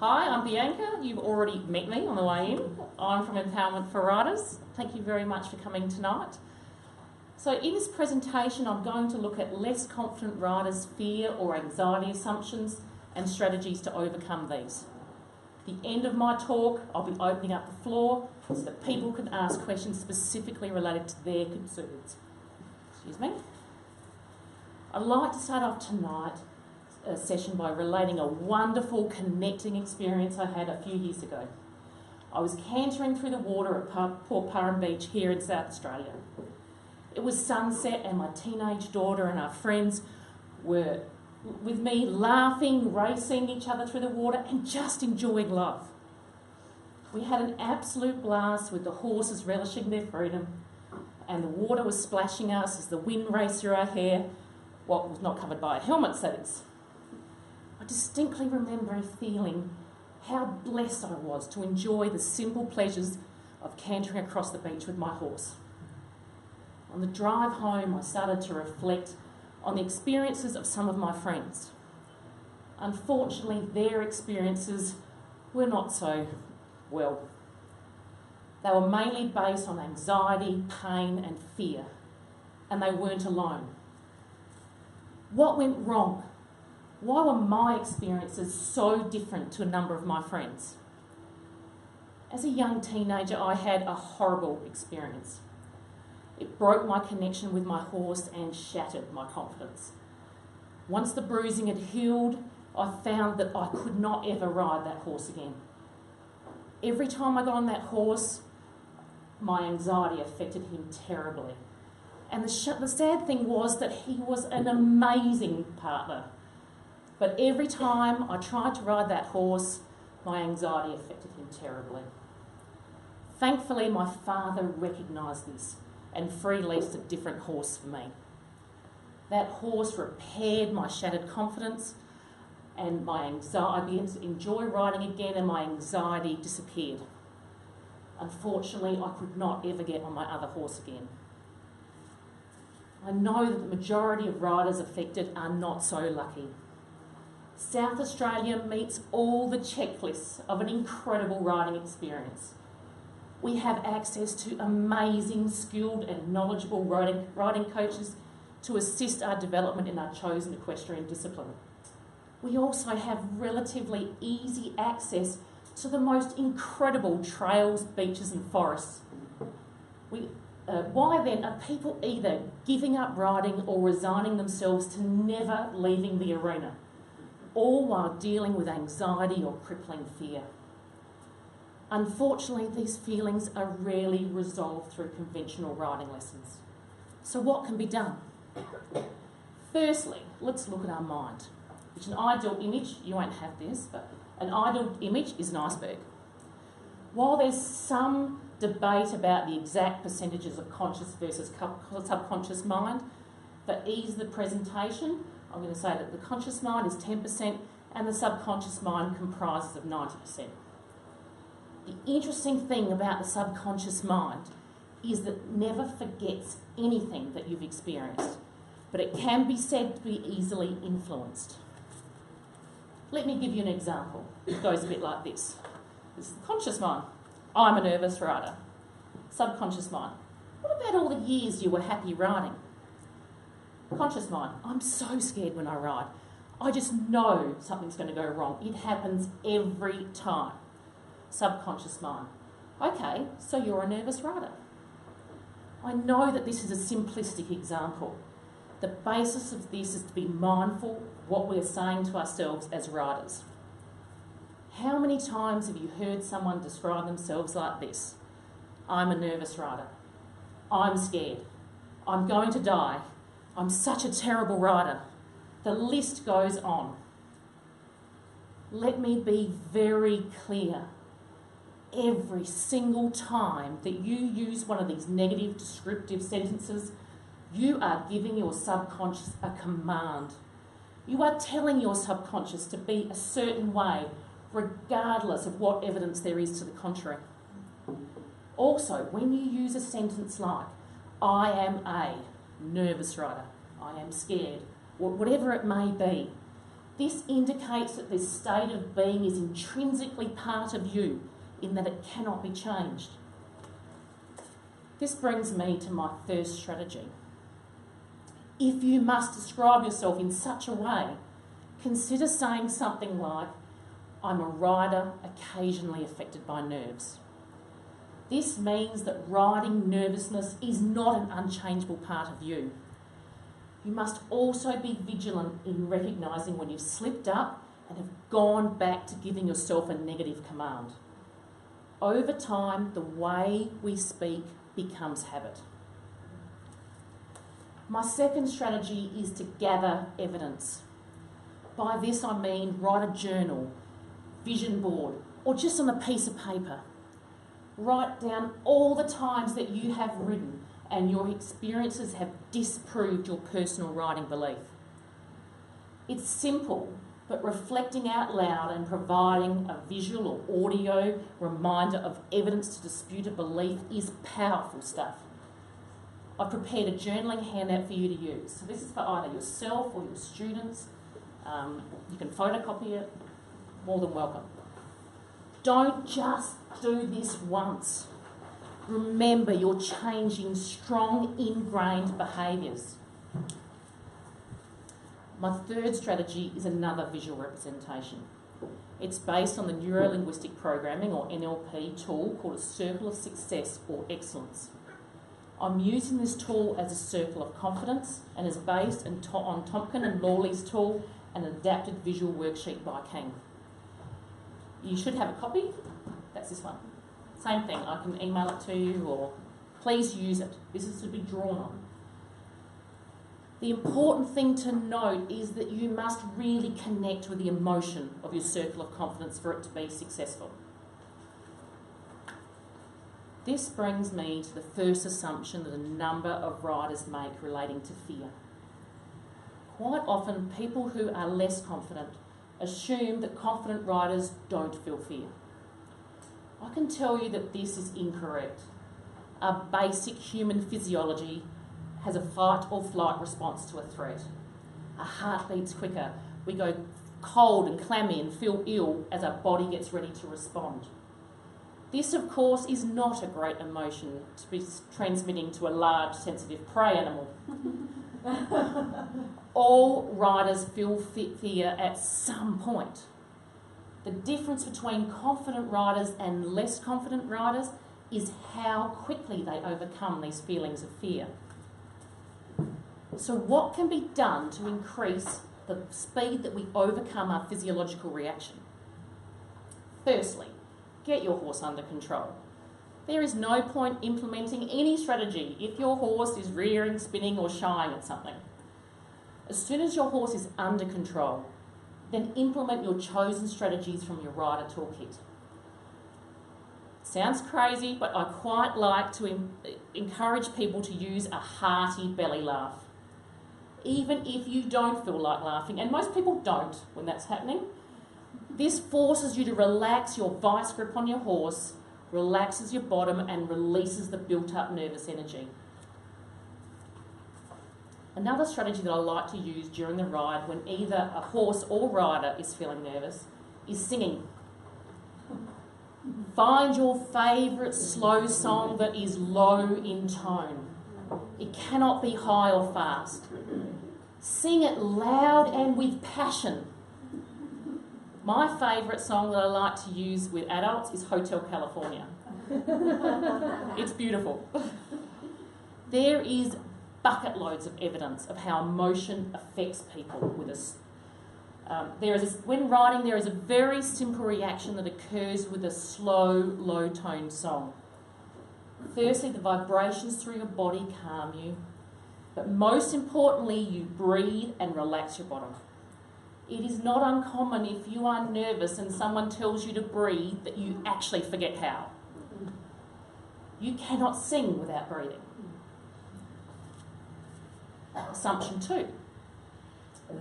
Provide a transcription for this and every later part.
Hi, I'm Bianca. You've already met me on the way in. I'm from Empowerment for Riders. Thank you very much for coming tonight. So in this presentation, I'm going to look at less confident riders' fear or anxiety assumptions and strategies to overcome these. At the end of my talk, I'll be opening up the floor so that people can ask questions specifically related to their concerns. Excuse me. I'd like to start off tonight a session by relating a wonderful connecting experience I had a few years ago. I was cantering through the water at Port Curran Beach here in South Australia. It was sunset and my teenage daughter and our friends were with me, laughing, racing each other through the water and just enjoying life. We had an absolute blast with the horses relishing their freedom and the water was splashing us as the wind raced through our hair, what was not covered by a helmet, that is. I distinctly remember feeling how blessed I was to enjoy the simple pleasures of cantering across the beach with my horse. On the drive home, I started to reflect on the experiences of some of my friends. Unfortunately, their experiences were not so well. They were mainly based on anxiety, pain and fear, and they weren't alone. What went wrong? Why were my experiences so different to a number of my friends? As a young teenager, I had a horrible experience. It broke my connection with my horse and shattered my confidence. Once the bruising had healed, I found that I could not ever ride that horse again. Every time I got on that horse, my anxiety affected him terribly. And the sad thing was that he was an amazing partner. But every time I tried to ride that horse, my anxiety affected him terribly. Thankfully, my father recognised this and free-leased a different horse for me. That horse repaired my shattered confidence and my anxiety. I began to enjoy riding again and my anxiety disappeared. Unfortunately, I could not ever get on my other horse again. I know that the majority of riders affected are not so lucky. South Australia meets all the checklists of an incredible riding experience. We have access to amazing, skilled and knowledgeable riding coaches to assist our development in our chosen equestrian discipline. We also have relatively easy access to the most incredible trails, beaches and forests. Why then are people either giving up riding or resigning themselves to never leaving the arena, all while dealing with anxiety or crippling fear? Unfortunately, these feelings are rarely resolved through conventional riding lessons. So what can be done? Firstly, let's look at our mind. Which an ideal image, you won't have this, but an ideal image is an iceberg. While there's some debate about the exact percentages of conscious versus subconscious mind, for ease of the presentation, I'm going to say that the conscious mind is 10% and the subconscious mind comprises of 90%. The interesting thing about the subconscious mind is that it never forgets anything that you've experienced, but it can be said to be easily influenced. Let me give you an example. It goes a bit like this. This is the conscious mind. I'm a nervous rider. Subconscious mind. What about all the years you were happy riding? Conscious mind. I'm so scared when I ride. I just know something's going to go wrong. It happens every time. Subconscious mind. Okay, so you're a nervous rider. I know that this is a simplistic example. The basis of this is to be mindful of what we're saying to ourselves as riders. How many times have you heard someone describe themselves like this? I'm a nervous rider. I'm scared. I'm going to die. I'm such a terrible rider. The list goes on. Let me be very clear. Every single time that you use one of these negative descriptive sentences, you are giving your subconscious a command. You are telling your subconscious to be a certain way, regardless of what evidence there is to the contrary. Also, when you use a sentence like, I am a nervous rider, I am scared, whatever it may be, This indicates that this state of being is intrinsically part of you, in that it cannot be changed. This brings me to my first strategy. If you must describe yourself in such a way, consider saying something like, I'm a rider occasionally affected by nerves. This means that riding nervousness is not an unchangeable part of you. You must also be vigilant in recognising when you've slipped up and have gone back to giving yourself a negative command. Over time, the way we speak becomes habit. My second strategy is to gather evidence. By this I mean write a journal, vision board, or just on a piece of paper. Write down all the times that you have ridden and your experiences have disproved your personal riding belief. It's simple, but reflecting out loud and providing a visual or audio reminder of evidence to dispute a belief is powerful stuff. I've prepared a journaling handout for you to use. So this is for either yourself or your students. You can photocopy it, more than welcome. Don't just do this once. Remember, you're changing strong, ingrained behaviours. My third strategy is another visual representation. It's based on the neuro-linguistic programming, or NLP, tool called a circle of success or excellence. I'm using this tool as a circle of confidence and is based on Tompkin and Lawley's tool, an adapted visual worksheet by King. You should have a copy. That's this one. Same thing, I can email it to you, or please use it. This is to be drawn on. The important thing to note is that you must really connect with the emotion of your circle of confidence for it to be successful. This brings me to the first assumption that a number of riders make relating to fear. Quite often, people who are less confident assume that confident riders don't feel fear. I can tell you that this is incorrect. Our basic human physiology has a fight or flight response to a threat. Our heart beats quicker. We go cold and clammy and feel ill as our body gets ready to respond. This, of course, is not a great emotion to be transmitting to a large, sensitive prey animal. All riders feel fear at some point. The difference between confident riders and less confident riders is how quickly they overcome these feelings of fear. So what can be done to increase the speed that we overcome our physiological reaction? Firstly, get your horse under control. There is no point implementing any strategy if your horse is rearing, spinning or shying at something. As soon as your horse is under control, then implement your chosen strategies from your rider toolkit. Sounds crazy, but I quite like to encourage people to use a hearty belly laugh. Even if you don't feel like laughing, and most people don't when that's happening, this forces you to relax your vice grip on your horse, relaxes your bottom and releases the built-up nervous energy. Another strategy that I like to use during the ride when either a horse or rider is feeling nervous is singing. Find your favourite slow song that is low in tone. It cannot be high or fast. Sing it loud and with passion. My favourite song that I like to use with adults is Hotel California. It's beautiful. There is bucket loads of evidence of how emotion affects people with us. When riding, there is a very simple reaction that occurs with a slow, low-toned song. Firstly, the vibrations through your body calm you, but most importantly, you breathe and relax your bottom. It is not uncommon if you are nervous and someone tells you to breathe that you actually forget how. You cannot sing without breathing. Assumption 2.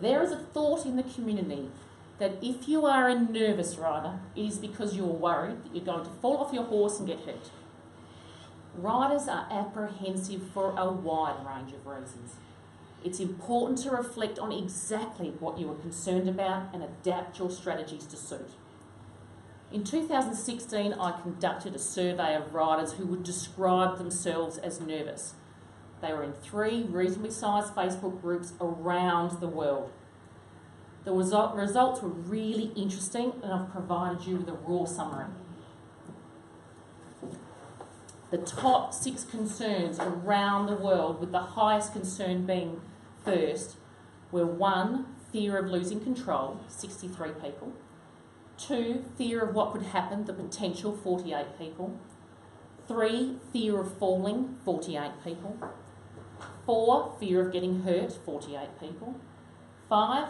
There is a thought in the community that if you are a nervous rider, it is because you're worried that you're going to fall off your horse and get hurt. Riders are apprehensive for a wide range of reasons. It's important to reflect on exactly what you are concerned about and adapt your strategies to suit. In 2016, I conducted a survey of riders who would describe themselves as nervous. They were in 3 reasonably sized Facebook groups around the world. The results were really interesting, and I've provided you with a raw summary. The top 6 concerns around the world, with the highest concern being first, were 1, fear of losing control, 63 people. 2, fear of what could happen, the potential, 48 people. 3, fear of falling, 48 people. 4, fear of getting hurt, 48 people. 5,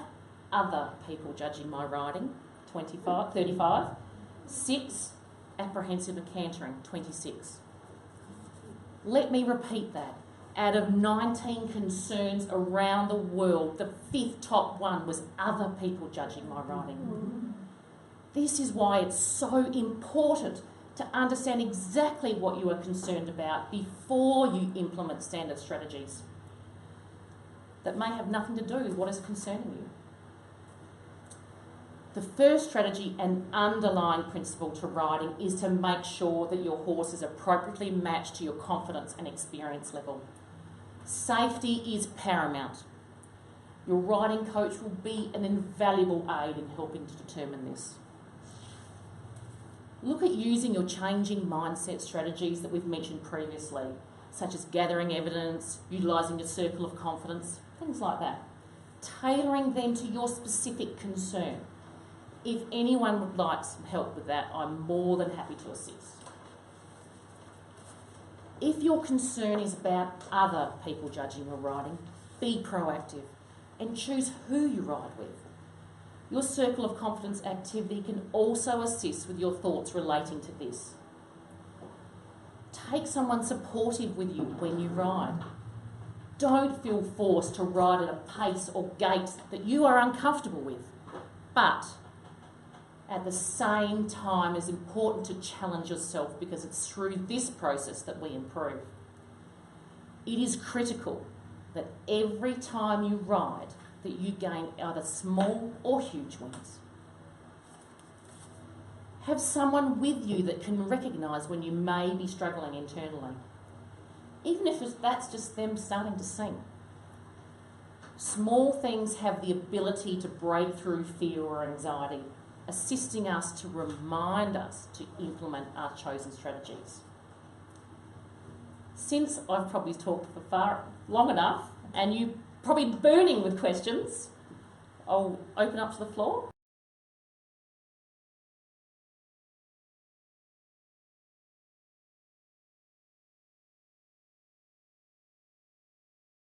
other people judging my riding, 35. 6, apprehensive of cantering, 26. Let me repeat that. Out of 19 concerns around the world, the 5th top one was other people judging my riding. This is why it's so important to understand exactly what you are concerned about before you implement standard strategies that may have nothing to do with what is concerning you. The first strategy and underlying principle to riding is to make sure that your horse is appropriately matched to your confidence and experience level. Safety is paramount. Your riding coach will be an invaluable aid in helping to determine this. Look at using your changing mindset strategies that we've mentioned previously, such as gathering evidence, utilising your circle of confidence, things like that. Tailoring them to your specific concern. If anyone would like some help with that, I'm more than happy to assist. If your concern is about other people judging your riding, be proactive and choose who you ride with. Your circle of confidence activity can also assist with your thoughts relating to this. Take someone supportive with you when you ride. Don't feel forced to ride at a pace or gait that you are uncomfortable with, but at the same time, it's important to challenge yourself because it's through this process that we improve. It is critical that every time you ride, that you gain either small or huge wins. Have someone with you that can recognise when you may be struggling internally, even if that's just them starting to sing. Small things have the ability to break through fear or anxiety, assisting us to remind us to implement our chosen strategies. Since I've probably talked for far long enough and you're probably burning with questions, I'll open up to the floor.